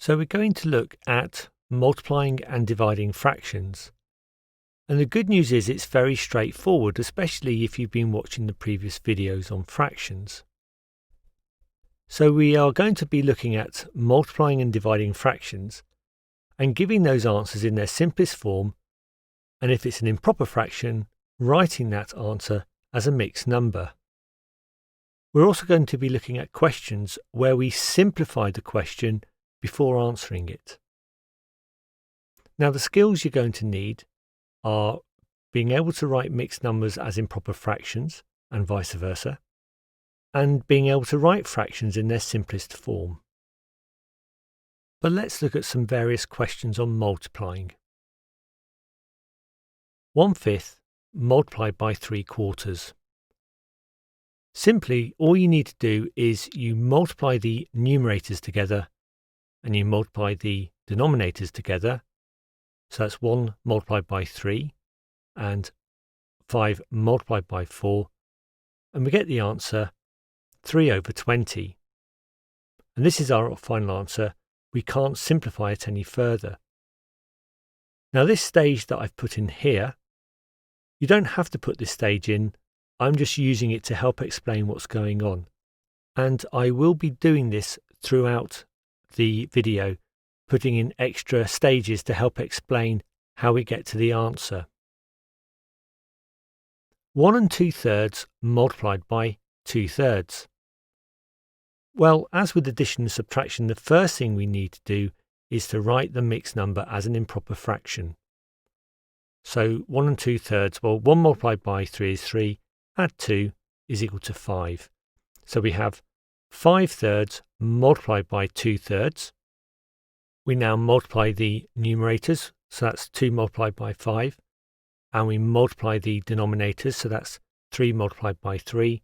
So we're going to look at multiplying and dividing fractions. And the good news is it's very straightforward, especially if you've been watching the previous videos on fractions. So we are going to be looking at multiplying and dividing fractions and giving those answers in their simplest form, and if it's an improper fraction, writing that answer as a mixed number. We're also going to be looking at questions where we simplify the question before answering it. Now, the skills you're going to need are being able to write mixed numbers as improper fractions and vice versa, and being able to write fractions in their simplest form. But let's look at some various questions on multiplying. 1/5 multiplied by 3/4. Simply, all you need to do is you multiply the numerators together and you multiply the denominators together. So that's 1 multiplied by 3 and 5 multiplied by 4. And we get the answer 3/20. And this is our final answer. We can't simplify it any further. Now, this stage that I've put in here, you don't have to put this stage in. I'm just using it to help explain what's going on. And I will be doing this throughout the video, putting in extra stages to help explain how we get to the answer. 1 2/3 multiplied by 2/3. Well, as with addition and subtraction, the first thing we need to do is to write the mixed number as an improper fraction. So 1 2/3, well, 1 multiplied by 3 is 3, add 2 is equal to 5. So we have 5/3 multiplied by 2/3. We now multiply the numerators, so that's 2 multiplied by 5. And we multiply the denominators, so that's 3 multiplied by 3.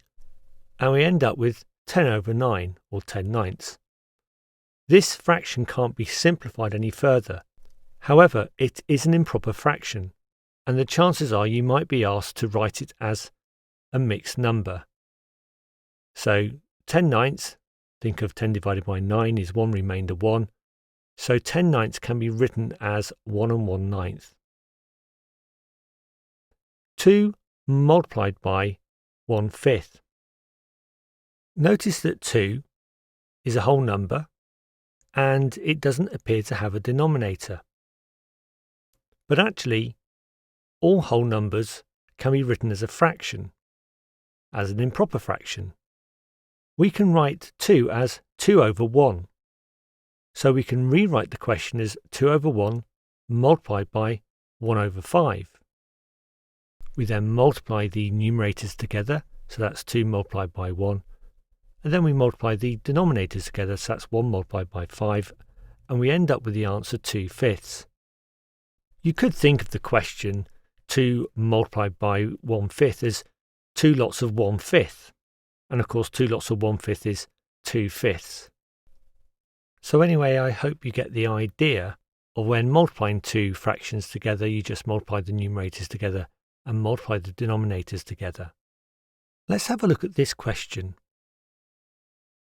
And we end up with 10/9, or 10/9. This fraction can't be simplified any further. However, it is an improper fraction, and the chances are you might be asked to write it as a mixed number. So 10/9, think of 10 divided by 9 is 1 remainder 1. So 10/9 can be written as 1 1/9. 2 multiplied by 1/5. Notice that 2 is a whole number and it doesn't appear to have a denominator. But actually, all whole numbers can be written as a fraction, as an improper fraction. We can write 2 as 2/1. So we can rewrite the question as 2/1 multiplied by 1/5. We then multiply the numerators together, so that's 2 multiplied by 1. And then we multiply the denominators together, so that's 1 multiplied by 5. And we end up with the answer 2/5. You could think of the question 2 multiplied by 1/5 as 2 lots of 1/5. And of course, 2 lots of 1/5 is 2/5. So anyway, I hope you get the idea of when multiplying two fractions together, you just multiply the numerators together and multiply the denominators together. Let's have a look at this question.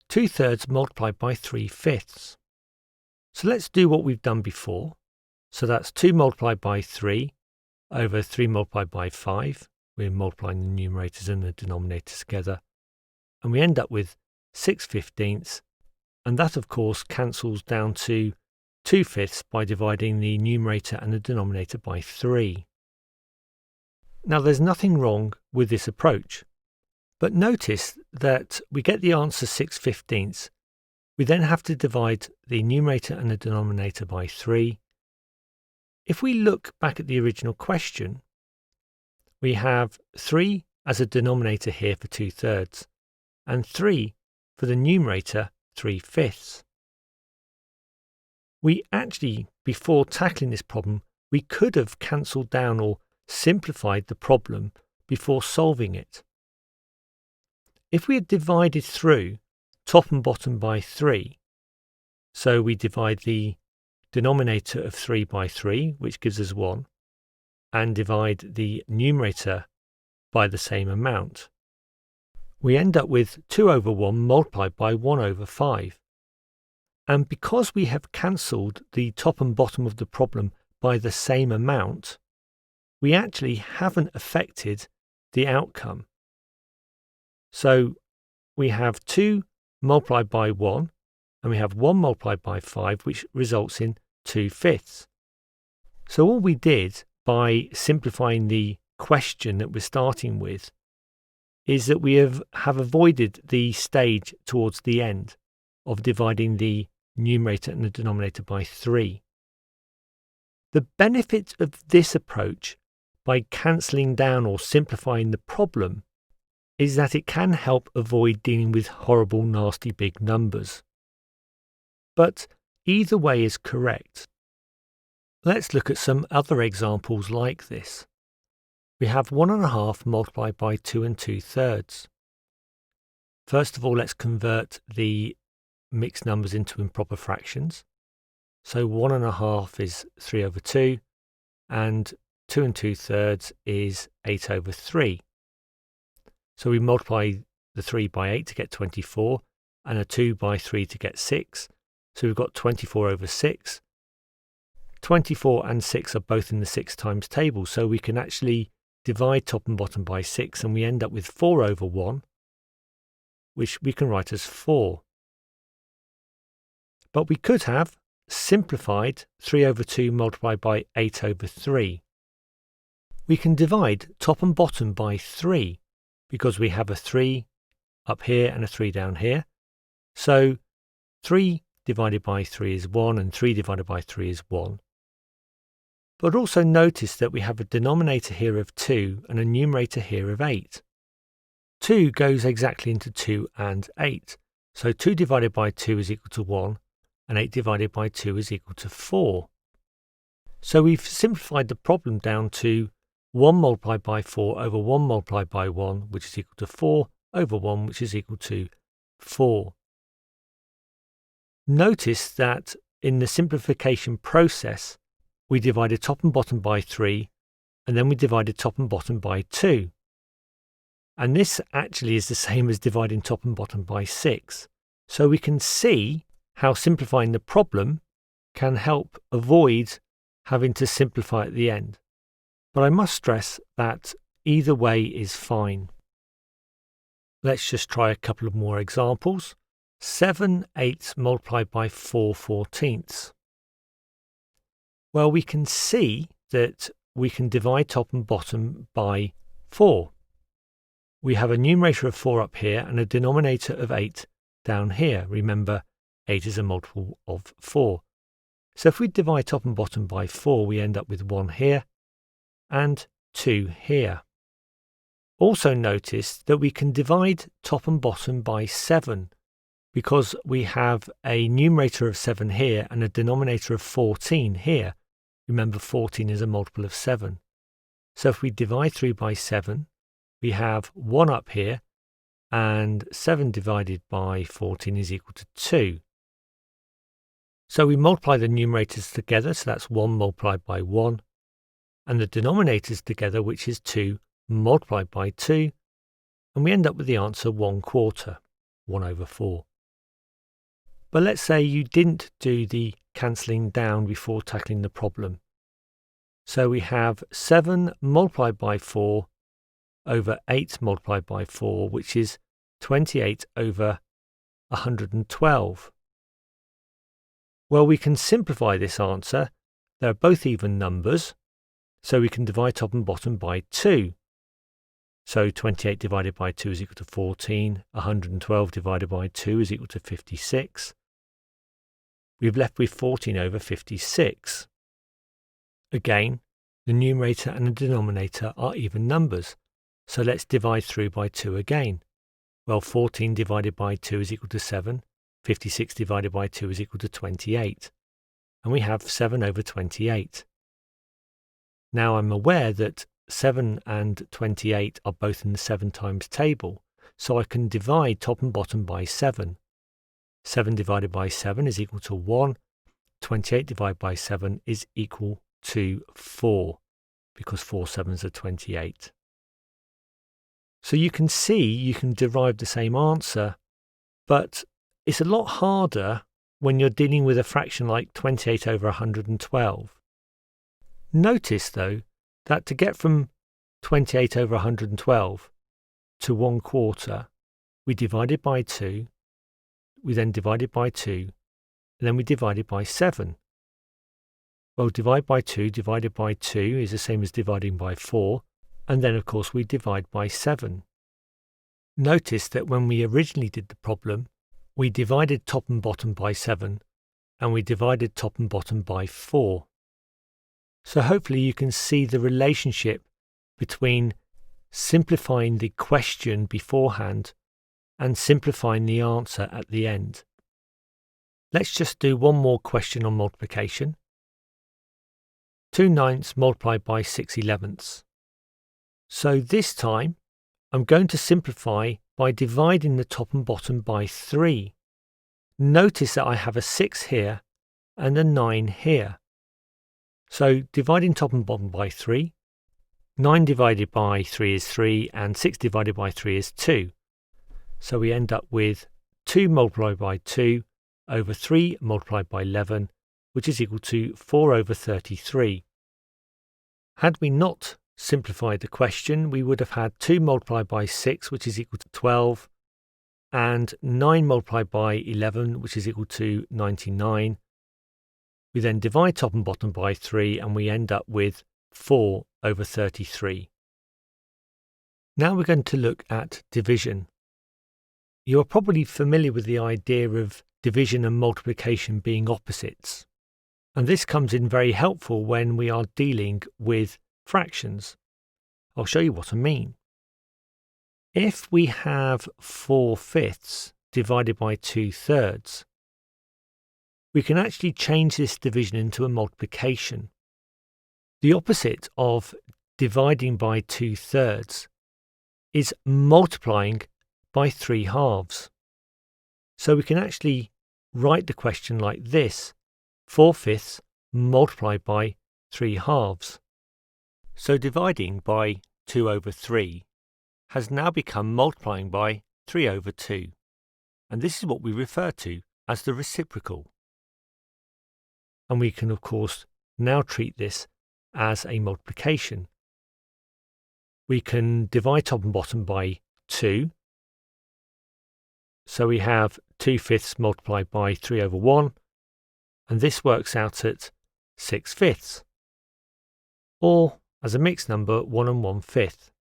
2/3 multiplied by 3/5. So let's do what we've done before. So that's 2 multiplied by 3 over 3 multiplied by 5. We're multiplying the numerators and the denominators together. And we end up with 6/15. And that, of course, cancels down to 2/5 by dividing the numerator and the denominator by 3. Now, there's nothing wrong with this approach. But notice that we get the answer 6/15. We then have to divide the numerator and the denominator by 3. If we look back at the original question, we have 3 as a denominator here for 2/3 and 3 for the numerator 3/5. We actually, before tackling this problem, we could have cancelled down or simplified the problem before solving it. If we had divided through top and bottom by 3, so we divide the denominator of 3 by 3, which gives us 1, and divide the numerator by the same amount, we end up with 2/1 multiplied by 1/5. And because we have cancelled the top and bottom of the problem by the same amount, we actually haven't affected the outcome. So we have 2 multiplied by 1, and we have 1 multiplied by 5, which results in 2/5. So all we did by simplifying the question that we're starting with is that we have avoided the stage towards the end of dividing the numerator and the denominator by 3. The benefit of this approach by cancelling down or simplifying the problem is that it can help avoid dealing with horrible, nasty big numbers. But either way is correct. Let's look at some other examples like this. We have 1.5 multiplied by 2 2/3. First of all, let's convert the mixed numbers into improper fractions. So 1.5 is 3/2, and 2 2/3 is 8/3. So we multiply the 3 by 8 to get 24, and a 2 by 3 to get 6. So we've got 24/6. 24 and 6 are both in the 6 times table, so we can actually divide top and bottom by 6, and we end up with 4/1, which we can write as 4. But we could have simplified 3/2 multiplied by 8/3. We can divide top and bottom by 3, because we have a 3 up here and a 3 down here. So 3 divided by 3 is 1, and 3 divided by 3 is 1. But also notice that we have a denominator here of 2 and a numerator here of 8. 2 goes exactly into 2 and 8. So 2 divided by 2 is equal to 1, and 8 divided by 2 is equal to 4. So we've simplified the problem down to 1 multiplied by 4 over 1 multiplied by 1, which is equal to 4 over 1, which is equal to 4. Notice that in the simplification process, we divided top and bottom by 3, and then we divided top and bottom by 2. And this actually is the same as dividing top and bottom by 6. So we can see how simplifying the problem can help avoid having to simplify at the end. But I must stress that either way is fine. Let's just try a couple of more examples. 7/8 multiplied by 4/14. Well, we can see that we can divide top and bottom by 4. We have a numerator of 4 up here and a denominator of 8 down here. Remember, 8 is a multiple of 4. So if we divide top and bottom by 4, we end up with 1 here and 2 here. Also notice that we can divide top and bottom by 7 because we have a numerator of 7 here and a denominator of 14 here. Remember, 14 is a multiple of 7. So if we divide 3 by 7, we have 1 up here, and 7 divided by 14 is equal to 2. So we multiply the numerators together, so that's 1 multiplied by 1, and the denominators together, which is 2 multiplied by 2, and we end up with the answer 1/4, 1/4. But let's say you didn't do the cancelling down before tackling the problem. So we have 7 multiplied by 4 over 8 multiplied by 4, which is 28 over 112. Well, we can simplify this answer. They're both even numbers, so we can divide top and bottom by 2. So 28 divided by 2 is equal to 14. 112 divided by 2 is equal to 56. We've left with 14 over 56. Again, the numerator and the denominator are even numbers, so let's divide through by 2 again. Well, 14 divided by 2 is equal to 7. 56 divided by 2 is equal to 28. And we have 7 over 28. Now I'm aware that 7 and 28 are both in the 7 times table, so I can divide top and bottom by 7. 7 divided by 7 is equal to 1. 28 divided by 7 is equal to 4, because 4 sevens are 28. So you can see you can derive the same answer, but it's a lot harder when you're dealing with a fraction like 28 over 112. Notice, though, that to get from 28 over 112 to 1/4, we divided by 2, we then divided by 2, and then we divided by 7. Well, divide by 2 divided by 2 is the same as dividing by 4, and then of course we divide by 7. Notice that when we originally did the problem, we divided top and bottom by 7, and we divided top and bottom by 4. So hopefully you can see the relationship between simplifying the question beforehand and simplifying the answer at the end. Let's just do one more question on multiplication. 2/9 multiplied by 6/11. So this time I'm going to simplify by dividing the top and bottom by 3. Notice that I have a 6 here and a 9 here. So dividing top and bottom by 3, 9 divided by 3 is 3 and 6 divided by 3 is 2. So we end up with 2 multiplied by 2 over 3 multiplied by 11, which is equal to 4 over 33. Had we not simplified the question, we would have had 2 multiplied by 6, which is equal to 12, and 9 multiplied by 11, which is equal to 99. We then divide top and bottom by 3, and we end up with 4 over 33. Now we're going to look at division. You are probably familiar with the idea of division and multiplication being opposites, and this comes in very helpful when we are dealing with fractions. I'll show you what I mean. If we have 4/5 divided by 2/3, we can actually change this division into a multiplication. The opposite of dividing by 2/3 is multiplying by 3/2. So we can actually write the question like this: 4/5 multiplied by 3/2. So dividing by 2 over 3 has now become multiplying by 3 over 2. And this is what we refer to as the reciprocal. And we can, of course, now treat this as a multiplication. We can divide top and bottom by 2. So we have 2/5 multiplied by 3 over 1, and this works out at 6/5. Or, as a mixed number, 1 1/5.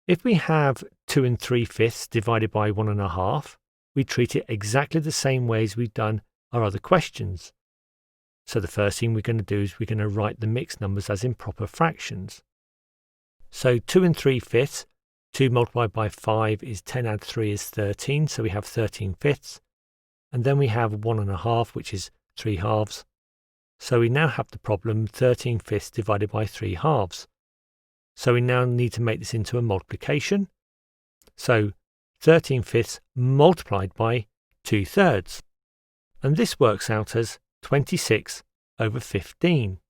If we have 2 3/5 divided by 1 1/2, we treat it exactly the same way as we've done our other questions. So the first thing we're going to do is we're going to write the mixed numbers as improper fractions. So 2 3/5, 2 multiplied by 5 is 10 add 3 is 13, so we have 13/5. And then we have 1 1/2, which is 3/2. So we now have the problem 13/5 divided by 3/2. So we now need to make this into a multiplication. So 13/5 multiplied by 2/3. And this works out as 26 over 15.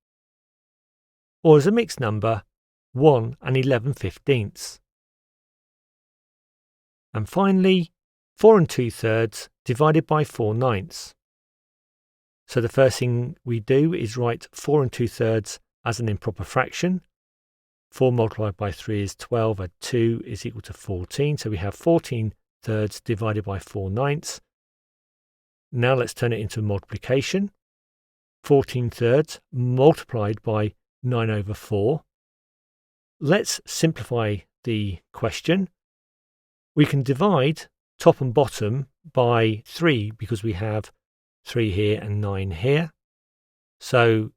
Or as a mixed number, 1 11/15. And finally, 4 2/3 divided by 4/9. So the first thing we do is write 4 2/3 as an improper fraction. 4 multiplied by 3 is 12, add 2 is equal to 14. So we have 14/3 divided by 4/9. Now let's turn it into a multiplication. 14/3 multiplied by 9 over 4. Let's simplify the question. We can divide top and bottom by 3 because we have 3 here and 9 here. So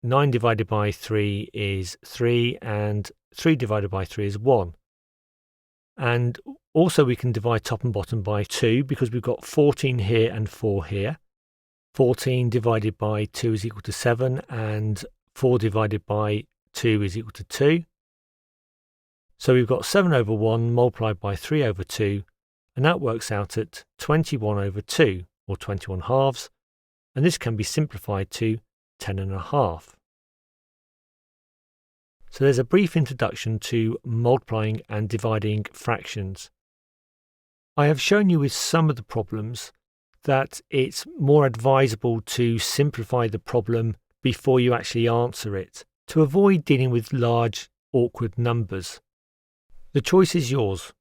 9 divided by 3 is 3 and 3 divided by 3 is 1. And also we can divide top and bottom by 2 because we've got 14 here and 4 here. 14 divided by 2 is equal to 7 and 4 divided by 2 is equal to 2. So we've got 7 over 1 multiplied by 3 over 2, and that works out at 21 over 2, or 21/2, and this can be simplified to 10 1/2. So there's a brief introduction to multiplying and dividing fractions. I have shown you with some of the problems that it's more advisable to simplify the problem before you actually answer it, to avoid dealing with large, awkward numbers. The choice is yours.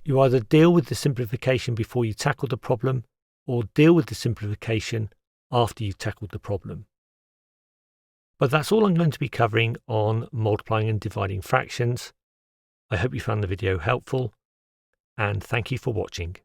You either deal with the simplification before you tackle the problem, or deal with the simplification after you've tackled the problem. But that's all I'm going to be covering on multiplying and dividing fractions. I hope you found the video helpful, and thank you for watching.